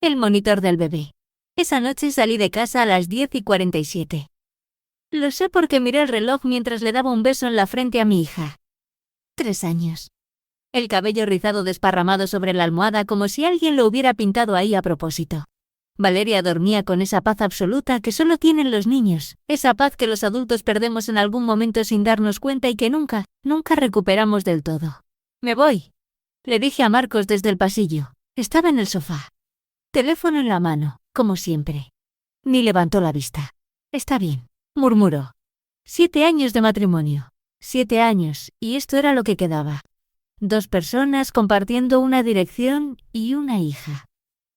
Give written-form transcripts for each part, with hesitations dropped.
El monitor del bebé. Esa noche salí de casa a las 10:47. Lo sé porque miré el reloj mientras le daba un beso en la frente a mi hija. 3 años. El cabello rizado desparramado sobre la almohada como si alguien lo hubiera pintado ahí a propósito. Valeria dormía con esa paz absoluta que solo tienen los niños, esa paz que los adultos perdemos en algún momento sin darnos cuenta y que nunca recuperamos del todo. «Me voy», le dije a Marcos desde el pasillo. Estaba en el sofá. Teléfono en la mano, como siempre. Ni levantó la vista. «Está bien», murmuró. 7 años de matrimonio. 7 años, y esto era lo que quedaba. 2 personas compartiendo una dirección y una hija.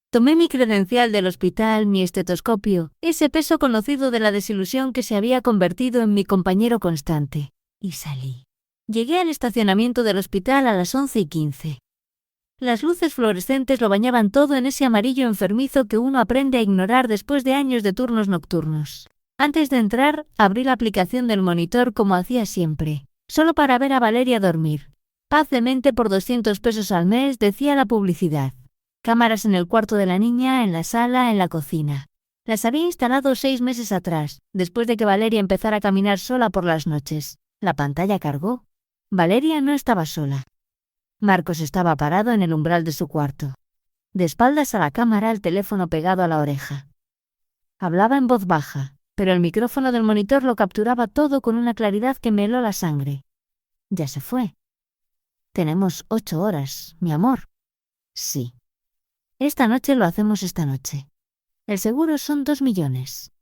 Tomé mi credencial del hospital, mi estetoscopio, ese peso conocido de la desilusión que se había convertido en mi compañero constante, y salí. Llegué al estacionamiento del hospital a las 11:15. Las luces fluorescentes lo bañaban todo en ese amarillo enfermizo que uno aprende a ignorar después de años de turnos nocturnos. Antes de entrar, abrí la aplicación del monitor como hacía siempre, solo para ver a Valeria dormir. Paz de mente por 200 pesos al mes, decía la publicidad. Cámaras en el cuarto de la niña, en la sala, en la cocina. Las había instalado 6 meses atrás, después de que Valeria empezara a caminar sola por las noches. La pantalla cargó. Valeria no estaba sola. Marcos estaba parado en el umbral de su cuarto. De espaldas a la cámara, el teléfono pegado a la oreja. Hablaba en voz baja, pero el micrófono del monitor lo capturaba todo con una claridad que me heló la sangre. Ya se fue. Tenemos 8 horas, mi amor. Sí. Esta noche lo hacemos esta noche. El seguro son 2 millones.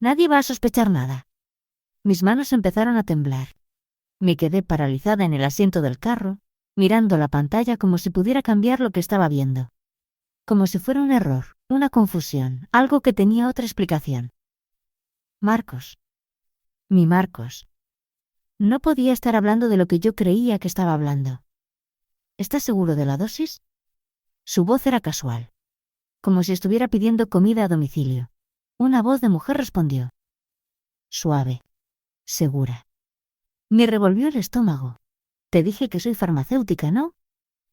Nadie va a sospechar nada. Mis manos empezaron a temblar. Me quedé paralizada en el asiento del carro, mirando la pantalla como si pudiera cambiar lo que estaba viendo. Como si fuera un error, una confusión, algo que tenía otra explicación. Marcos. Mi Marcos. No podía estar hablando de lo que yo creía que estaba hablando. ¿Estás seguro de la dosis? Su voz era casual, como si estuviera pidiendo comida a domicilio. Una voz de mujer respondió. Suave. Segura. Me revolvió el estómago. Te dije que soy farmacéutica, ¿no?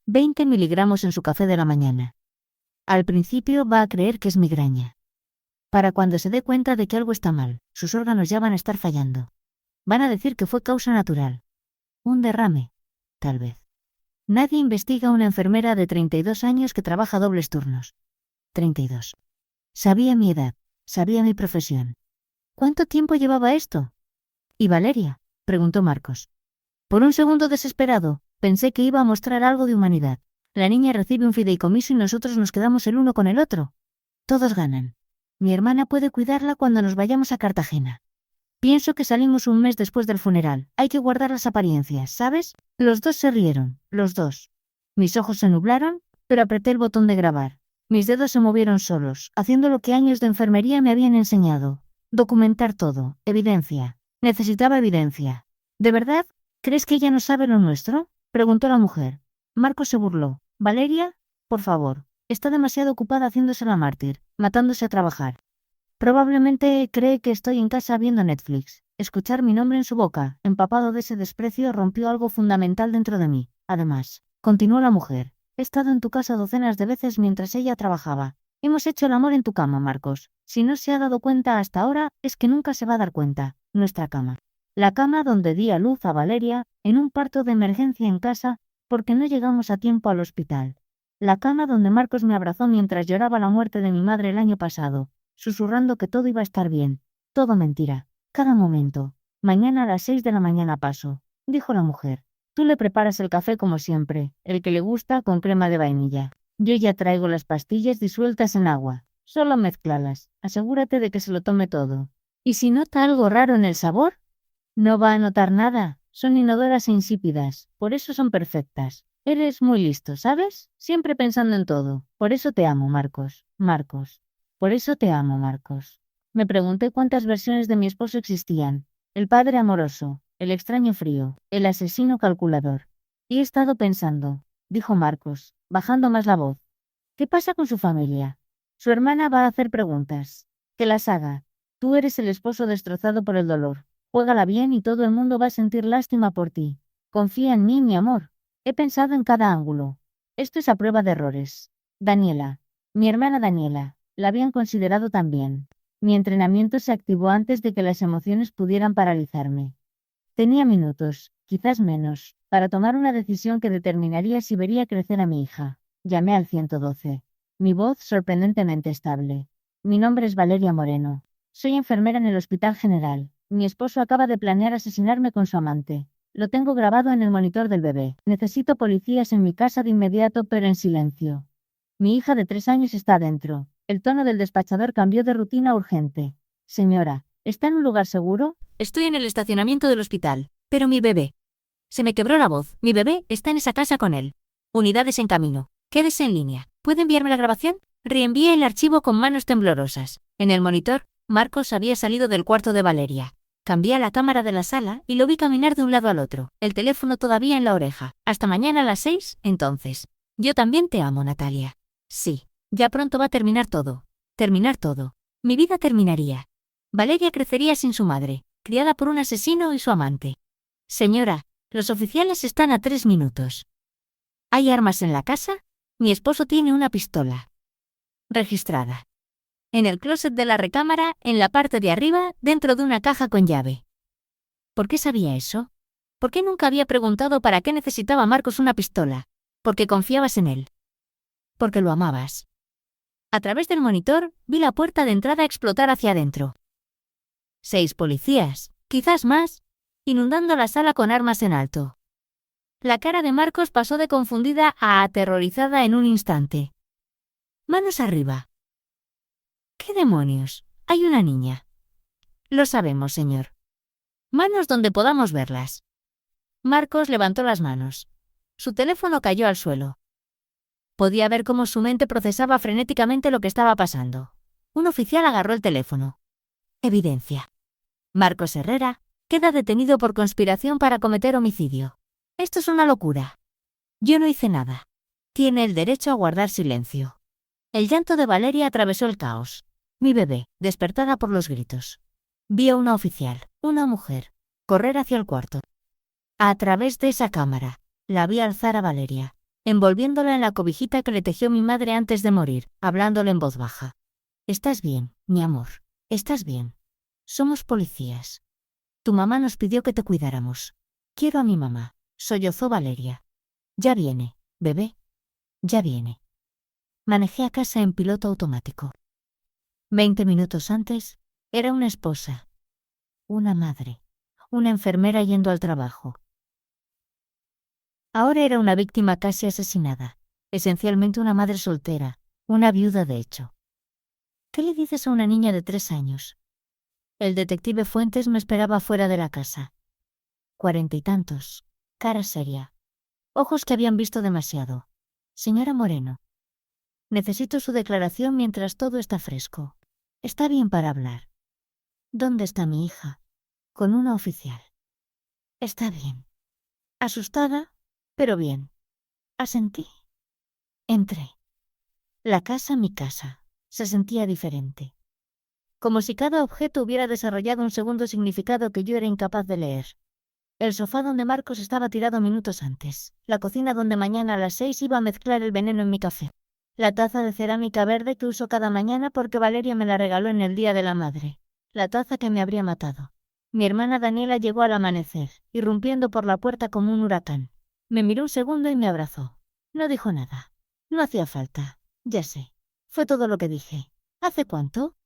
20 miligramos en su café de la mañana. Al principio va a creer que es migraña. Para cuando se dé cuenta de que algo está mal, sus órganos ya van a estar fallando. Van a decir que fue causa natural. Un derrame, tal vez. Nadie investiga a una enfermera de 32 años que trabaja dobles turnos. 32. Sabía mi edad, sabía mi profesión. ¿Cuánto tiempo llevaba esto? ¿Y Valeria? Preguntó Marcos. Por un segundo desesperado, pensé que iba a mostrar algo de humanidad. La niña recibe un fideicomiso y nosotros nos quedamos el uno con el otro. Todos ganan. Mi hermana puede cuidarla cuando nos vayamos a Cartagena. Pienso que salimos un mes después del funeral. Hay que guardar las apariencias, ¿sabes? Los dos se rieron, los dos. Mis ojos se nublaron, pero apreté el botón de grabar. Mis dedos se movieron solos, haciendo lo que años de enfermería me habían enseñado. Documentar todo, evidencia. Necesitaba evidencia. ¿De verdad? ¿Crees que ella no sabe lo nuestro? Preguntó la mujer. Marcos se burló. Valeria, por favor, está demasiado ocupada haciéndose la mártir, matándose a trabajar. Probablemente cree que estoy en casa viendo Netflix. Escuchar mi nombre en su boca, empapado de ese desprecio, rompió algo fundamental dentro de mí. Además, continuó la mujer, he estado en tu casa docenas de veces mientras ella trabajaba. Hemos hecho el amor en tu cama, Marcos. Si no se ha dado cuenta hasta ahora, es que nunca se va a dar cuenta. Nuestra cama. La cama donde di a luz a Valeria, en un parto de emergencia en casa, porque no llegamos a tiempo al hospital. La cama donde Marcos me abrazó mientras lloraba la muerte de mi madre el año pasado, susurrando que todo iba a estar bien. Todo mentira. Cada momento. Mañana a las 6 de la mañana paso, dijo la mujer. Tú le preparas el café como siempre, el que le gusta con crema de vainilla. Yo ya traigo las pastillas disueltas en agua. Solo mézclalas. Asegúrate de que se lo tome todo. ¿Y si nota algo raro en el sabor? No va a notar nada. Son inodoras e insípidas. Por eso son perfectas. Eres muy listo, ¿sabes? Siempre pensando en todo. Por eso te amo, Marcos. Marcos. Por eso te amo, Marcos. Me pregunté cuántas versiones de mi esposo existían. El padre amoroso, el extraño frío, el asesino calculador. Y he estado pensando, dijo Marcos, bajando más la voz. ¿Qué pasa con su familia? Su hermana va a hacer preguntas. Que las haga. Tú eres el esposo destrozado por el dolor. Juégala bien y todo el mundo va a sentir lástima por ti. Confía en mí, mi amor. He pensado en cada ángulo. Esto es a prueba de errores. Daniela. Mi hermana Daniela, la habían considerado también. Mi entrenamiento se activó antes de que las emociones pudieran paralizarme. Tenía minutos, quizás menos, para tomar una decisión que determinaría si vería crecer a mi hija. Llamé al 112. Mi voz sorprendentemente estable. Mi nombre es Valeria Moreno. Soy enfermera en el Hospital General. Mi esposo acaba de planear asesinarme con su amante. Lo tengo grabado en el monitor del bebé. Necesito policías en mi casa de inmediato, pero en silencio. Mi hija de 3 años está dentro. El tono del despachador cambió de rutina a urgente. Señora, ¿está en un lugar seguro? Estoy en el estacionamiento del hospital, pero mi bebé. Se me quebró la voz. Mi bebé está en esa casa con él. Unidades en camino. Quédese en línea. ¿Puede enviarme la grabación? Reenvié el archivo con manos temblorosas. En el monitor, Marcos había salido del cuarto de Valeria. Cambié a la cámara de la sala y lo vi caminar de un lado al otro, el teléfono todavía en la oreja. Hasta mañana a las 6, entonces. Yo también te amo, Natalia. Sí, ya pronto va a terminar todo. Terminar todo. Mi vida terminaría. Valeria crecería sin su madre, criada por un asesino y su amante. Señora, los oficiales están a 3 minutos. ¿Hay armas en la casa? Mi esposo tiene una pistola. Registrada. En el closet de la recámara, en la parte de arriba, dentro de una caja con llave. ¿Por qué sabía eso? ¿Por qué nunca había preguntado para qué necesitaba Marcos una pistola? Porque confiabas en él. Porque lo amabas. A través del monitor, vi la puerta de entrada explotar hacia adentro. 6 policías, quizás más, inundando la sala con armas en alto. La cara de Marcos pasó de confundida a aterrorizada en un instante. Manos arriba. ¿Qué demonios? Hay una niña. Lo sabemos, señor. Manos donde podamos verlas. Marcos levantó las manos. Su teléfono cayó al suelo. Podía ver cómo su mente procesaba frenéticamente lo que estaba pasando. Un oficial agarró el teléfono. Evidencia. Marcos Herrera queda detenido por conspiración para cometer homicidio. Esto es una locura. Yo no hice nada. Tiene el derecho a guardar silencio. El llanto de Valeria atravesó el caos. Mi bebé, despertada por los gritos. Vi a una oficial, una mujer, correr hacia el cuarto. A través de esa cámara, la vi alzar a Valeria, envolviéndola en la cobijita que le tejió mi madre antes de morir, hablándole en voz baja. Estás bien, mi amor. Estás bien. Somos policías. Tu mamá nos pidió que te cuidáramos. Quiero a mi mamá, sollozó Valeria. Ya viene, bebé. Ya viene. Manejé a casa en piloto automático. 20 minutos antes, era una esposa, una madre, una enfermera yendo al trabajo. Ahora era una víctima casi asesinada, esencialmente una madre soltera, una viuda de hecho. ¿Qué le dices a una niña de 3 años? El detective Fuentes me esperaba fuera de la casa. 40 y tantos, cara seria, ojos que habían visto demasiado. Señora Moreno. Necesito su declaración mientras todo está fresco. Está bien para hablar. ¿Dónde está mi hija? Con una oficial. Está bien. Asustada, pero bien. Asentí. Entré. La casa, mi casa. Se sentía diferente. Como si cada objeto hubiera desarrollado un segundo significado que yo era incapaz de leer. El sofá donde Marcos estaba tirado minutos antes. La cocina donde mañana a las 6 iba a mezclar el veneno en mi café. La taza de cerámica verde que uso cada mañana porque Valeria me la regaló en el Día de la Madre. La taza que me habría matado. Mi hermana Daniela llegó al amanecer, irrumpiendo por la puerta como un huracán. Me miró un segundo y me abrazó. No dijo nada. No hacía falta. Ya sé. Fue todo lo que dije. ¿Hace cuánto?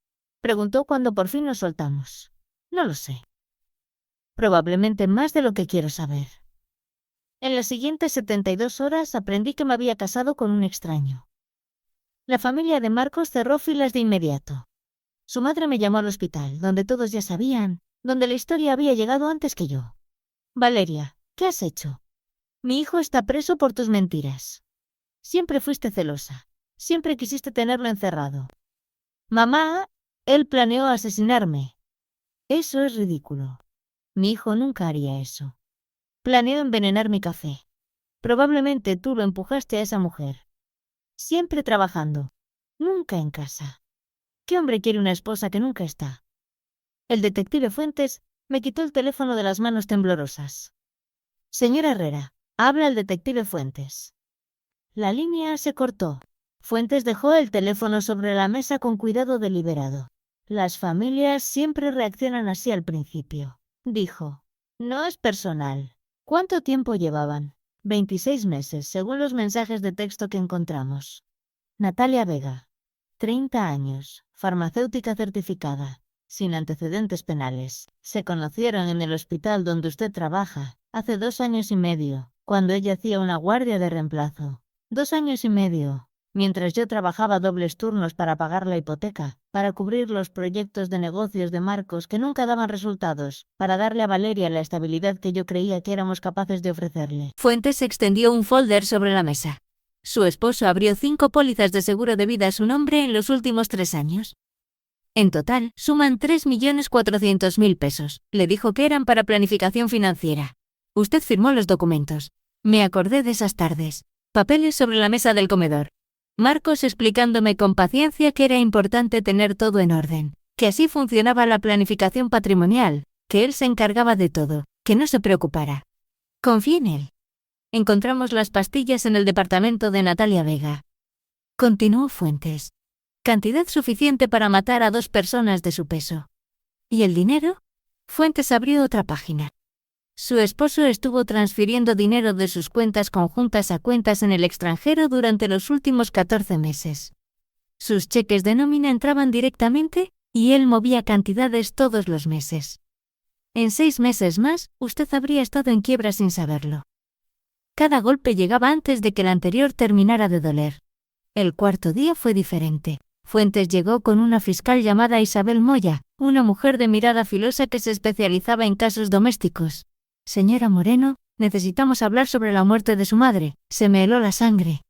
Preguntó cuando por fin nos soltamos. No lo sé. Probablemente más de lo que quiero saber. En las siguientes 72 horas aprendí que me había casado con un extraño. La familia de Marcos cerró filas de inmediato. Su madre me llamó al hospital, donde todos ya sabían, donde la historia había llegado antes que yo. Valeria, ¿qué has hecho? Mi hijo está preso por tus mentiras. Siempre fuiste celosa. Siempre quisiste tenerlo encerrado. Mamá, él planeó asesinarme. Eso es ridículo. Mi hijo nunca haría eso. Planeó envenenar mi café. Probablemente tú lo empujaste a esa mujer. Siempre trabajando. Nunca en casa. ¿Qué hombre quiere una esposa que nunca está? El detective Fuentes me quitó el teléfono de las manos temblorosas. Señora Herrera, habla el detective Fuentes. La línea se cortó. Fuentes dejó el teléfono sobre la mesa con cuidado deliberado. Las familias siempre reaccionan así al principio, dijo. No es personal. ¿Cuánto tiempo llevaban? 26 meses, según los mensajes de texto que encontramos. Natalia Vega. 30 años, farmacéutica certificada, sin antecedentes penales. Se conocieron en el hospital donde usted trabaja, hace 2 años y medio, cuando ella hacía una guardia de reemplazo. 2 años y medio. Mientras yo trabajaba dobles turnos para pagar la hipoteca, para cubrir los proyectos de negocios de Marcos que nunca daban resultados, para darle a Valeria la estabilidad que yo creía que éramos capaces de ofrecerle. Fuentes extendió un folder sobre la mesa. Su esposo abrió 5 pólizas de seguro de vida a su nombre en los últimos 3 años. En total, suman 3.400.000 pesos. Le dijo que eran para planificación financiera. Usted firmó los documentos. Me acordé de esas tardes. Papeles sobre la mesa del comedor. Marcos explicándome con paciencia que era importante tener todo en orden, que así funcionaba la planificación patrimonial, que él se encargaba de todo, que no se preocupara. Confié en él. Encontramos las pastillas en el departamento de Natalia Vega. Continuó Fuentes. Cantidad suficiente para matar a 2 personas de su peso. ¿Y el dinero? Fuentes abrió otra página. Su esposo estuvo transfiriendo dinero de sus cuentas conjuntas a cuentas en el extranjero durante los últimos 14 meses. Sus cheques de nómina entraban directamente, y él movía cantidades todos los meses. En 6 meses más, usted habría estado en quiebra sin saberlo. Cada golpe llegaba antes de que el anterior terminara de doler. El cuarto día fue diferente. Fuentes llegó con una fiscal llamada Isabel Moya, una mujer de mirada filosa que se especializaba en casos domésticos. Señora Moreno, necesitamos hablar sobre la muerte de su madre. Se me heló la sangre.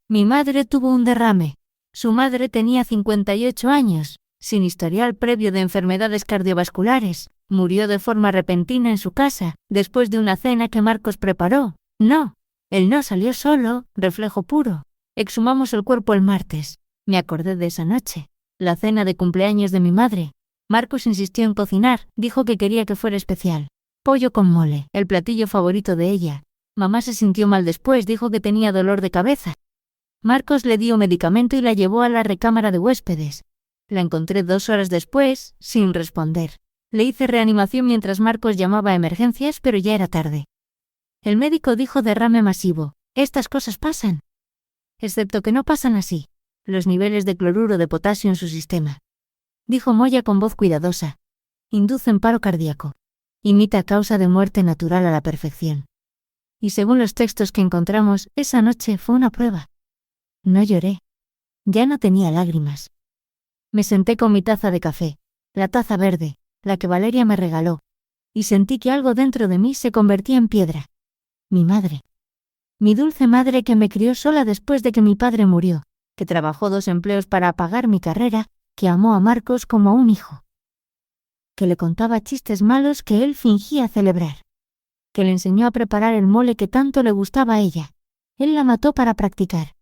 Mi madre tuvo un derrame. Su madre tenía 58 años, sin historial previo de enfermedades cardiovasculares. Murió de forma repentina en su casa, después de una cena que Marcos preparó. No, él no salió solo, reflejo puro. Exhumamos el cuerpo el martes. Me acordé de esa noche. La cena de cumpleaños de mi madre. Marcos insistió en cocinar, dijo que quería que fuera especial. Pollo con mole, el platillo favorito de ella. Mamá se sintió mal después, dijo que tenía dolor de cabeza. Marcos le dio medicamento y la llevó a la recámara de huéspedes. La encontré 2 horas después, sin responder. Le hice reanimación mientras Marcos llamaba a emergencias, pero ya era tarde. El médico dijo derrame masivo. Estas cosas pasan. Excepto que no pasan así. Los niveles de cloruro de potasio en su sistema. Dijo Moya con voz cuidadosa. Inducen paro cardíaco. Imita causa de muerte natural a la perfección. Y según los textos que encontramos, esa noche fue una prueba. No lloré. Ya no tenía lágrimas. Me senté con mi taza de café, la taza verde, la que Valeria me regaló, y sentí que algo dentro de mí se convertía en piedra. Mi madre. Mi dulce madre que me crió sola después de que mi padre murió, que trabajó 2 empleos para pagar mi carrera, que amó a Marcos como a un hijo. Que le contaba chistes malos que él fingía celebrar. Que le enseñó a preparar el mole que tanto le gustaba a ella. Él la mató para practicar.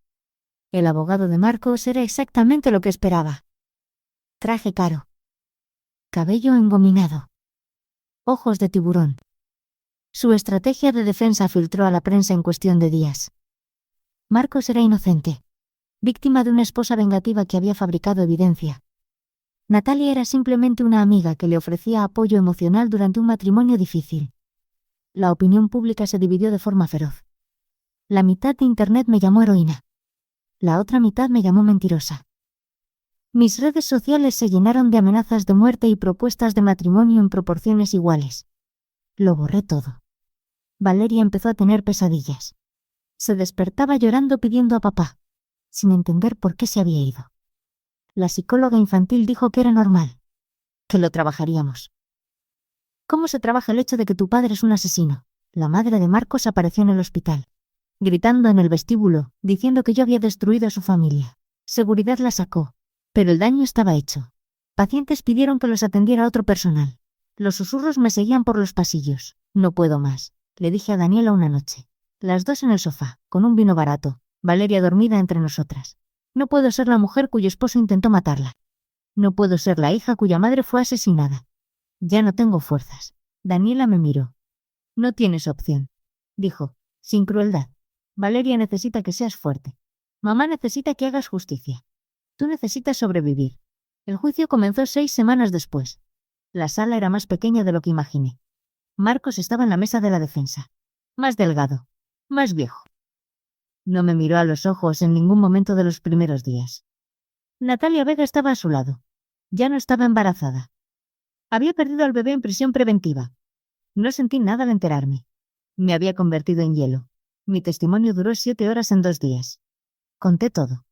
El abogado de Marcos era exactamente lo que esperaba. Traje caro. Cabello engominado. Ojos de tiburón. Su estrategia de defensa filtró a la prensa en cuestión de días. Marcos era inocente. Víctima de una esposa vengativa que había fabricado evidencia. Natalia era simplemente una amiga que le ofrecía apoyo emocional durante un matrimonio difícil. La opinión pública se dividió de forma feroz. La mitad de Internet me llamó heroína. La otra mitad me llamó mentirosa. Mis redes sociales se llenaron de amenazas de muerte y propuestas de matrimonio en proporciones iguales. Lo borré todo. Valeria empezó a tener pesadillas. Se despertaba llorando pidiendo a papá, sin entender por qué se había ido. La psicóloga infantil dijo que era normal, que lo trabajaríamos. ¿Cómo se trabaja el hecho de que tu padre es un asesino? La madre de Marcos apareció en el hospital, gritando en el vestíbulo, diciendo que yo había destruido a su familia. Seguridad la sacó, pero el daño estaba hecho. Pacientes pidieron que los atendiera otro personal. Los susurros me seguían por los pasillos. No puedo más, le dije a Daniela una noche. Las 2 en el sofá, con un vino barato, Valeria dormida entre nosotras. No puedo ser la mujer cuyo esposo intentó matarla. No puedo ser la hija cuya madre fue asesinada. Ya no tengo fuerzas. Daniela me miró. No tienes opción, dijo, sin crueldad. Valeria necesita que seas fuerte. Mamá necesita que hagas justicia. Tú necesitas sobrevivir. El juicio comenzó 6 semanas después. La sala era más pequeña de lo que imaginé. Marcos estaba en la mesa de la defensa. Más delgado. Más viejo. No me miró a los ojos en ningún momento de los primeros días. Natalia Vega estaba a su lado. Ya no estaba embarazada. Había perdido al bebé en prisión preventiva. No sentí nada al enterarme. Me había convertido en hielo. Mi testimonio duró 7 horas en 2 días. Conté todo.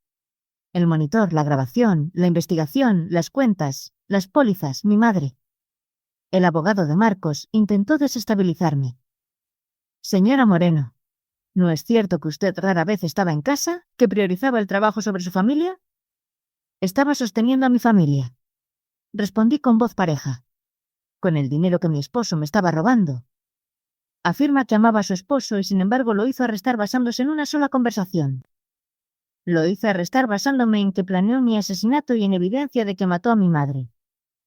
El monitor, la grabación, la investigación, las cuentas, las pólizas, mi madre. El abogado de Marcos intentó desestabilizarme. Señora Moreno, ¿no es cierto que usted rara vez estaba en casa, que priorizaba el trabajo sobre su familia? Estaba sosteniendo a mi familia. Respondí con voz pareja. Con el dinero que mi esposo me estaba robando. Afirma que amaba a su esposo y sin embargo lo hizo arrestar basándose en una sola conversación. Lo hizo arrestar basándome en que planeó mi asesinato y en evidencia de que mató a mi madre.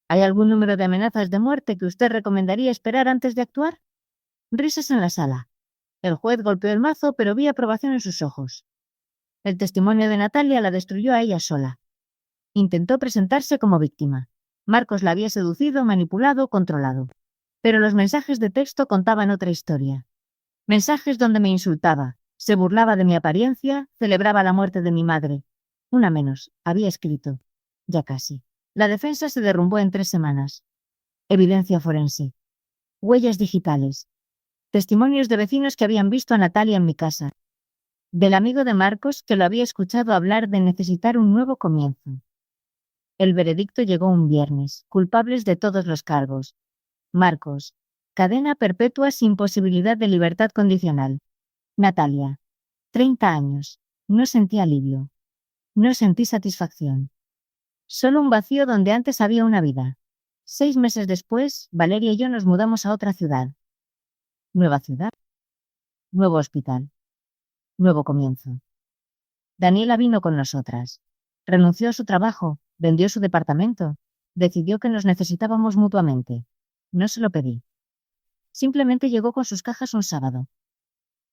¿Hay algún número de amenazas de muerte que usted recomendaría esperar antes de actuar? Risas en la sala. El juez golpeó el mazo, pero vi aprobación en sus ojos. El testimonio de Natalia la destruyó a ella sola. Intentó presentarse como víctima. Marcos la había seducido, manipulado, controlado. Pero los mensajes de texto contaban otra historia. Mensajes donde me insultaba, se burlaba de mi apariencia, celebraba la muerte de mi madre. Una menos, había escrito. Ya casi. La defensa se derrumbó en 3 semanas. Evidencia forense. Huellas digitales. Testimonios de vecinos que habían visto a Natalia en mi casa. Del amigo de Marcos que lo había escuchado hablar de necesitar un nuevo comienzo. El veredicto llegó un viernes, culpables de todos los cargos. Marcos. Cadena perpetua sin posibilidad de libertad condicional. Natalia. 30 años. No sentí alivio. No sentí satisfacción. Solo un vacío donde antes había una vida. 6 meses después, Valeria y yo nos mudamos a otra ciudad. Nueva ciudad. Nuevo hospital. Nuevo comienzo. Daniela vino con nosotras. Renunció a su trabajo, vendió su departamento. Decidió que nos necesitábamos mutuamente. No se lo pedí. Simplemente llegó con sus cajas un sábado.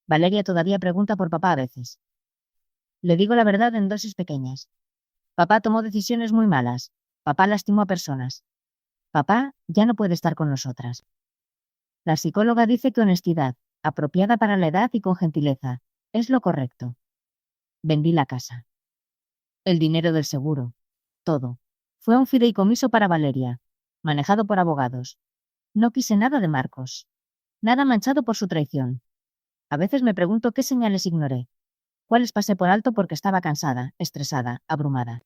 Valeria todavía pregunta por papá a veces. Le digo la verdad en dosis pequeñas. Papá tomó decisiones muy malas. Papá lastimó a personas. Papá ya no puede estar con nosotras. La psicóloga dice que honestidad, apropiada para la edad y con gentileza, es lo correcto. Vendí la casa. El dinero del seguro. Todo. Fue un fideicomiso para Valeria, manejado por abogados. No quise nada de Marcos. Nada manchado por su traición. A veces me pregunto qué señales ignoré. Cuáles pasé por alto porque estaba cansada, estresada, abrumada.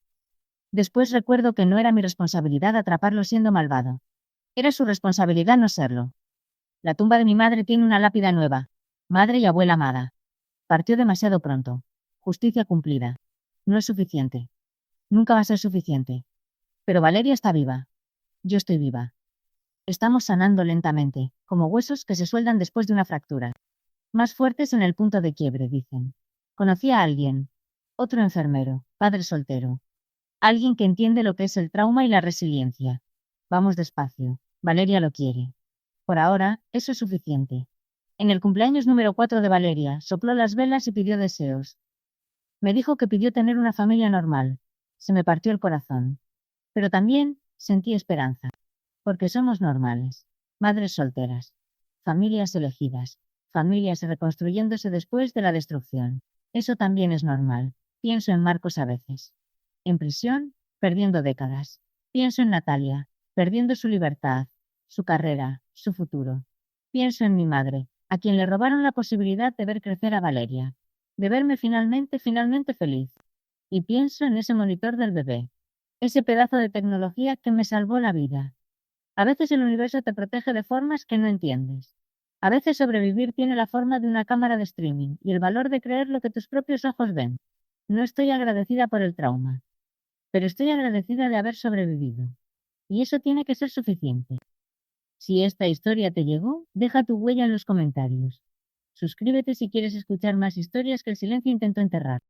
Después recuerdo que no era mi responsabilidad atraparlo siendo malvado. Era su responsabilidad no serlo. La tumba de mi madre tiene una lápida nueva. Madre y abuela amada. Partió demasiado pronto. Justicia cumplida. No es suficiente. Nunca va a ser suficiente. Pero Valeria está viva. Yo estoy viva. Estamos sanando lentamente, como huesos que se sueldan después de una fractura. Más fuertes en el punto de quiebre, dicen. Conocí a alguien. Otro enfermero, padre soltero. Alguien que entiende lo que es el trauma y la resiliencia. Vamos despacio. Valeria lo quiere. Por ahora, eso es suficiente. En el cumpleaños número 4 de Valeria, sopló las velas y pidió deseos. Me dijo que pidió tener una familia normal. Se me partió el corazón. Pero también sentí esperanza. Porque somos normales. Madres solteras. Familias elegidas. Familias reconstruyéndose después de la destrucción. Eso también es normal. Pienso en Marcos a veces. En prisión, perdiendo décadas. Pienso en Natalia, perdiendo su libertad, su carrera, su futuro. Pienso en mi madre, a quien le robaron la posibilidad de ver crecer a Valeria, de verme finalmente feliz. Y pienso en ese monitor del bebé, ese pedazo de tecnología que me salvó la vida. A veces el universo te protege de formas que no entiendes. A veces sobrevivir tiene la forma de una cámara de streaming y el valor de creer lo que tus propios ojos ven. No estoy agradecida por el trauma, pero estoy agradecida de haber sobrevivido. Y eso tiene que ser suficiente. Si esta historia te llegó, deja tu huella en los comentarios. Suscríbete si quieres escuchar más historias que el silencio intentó enterrar.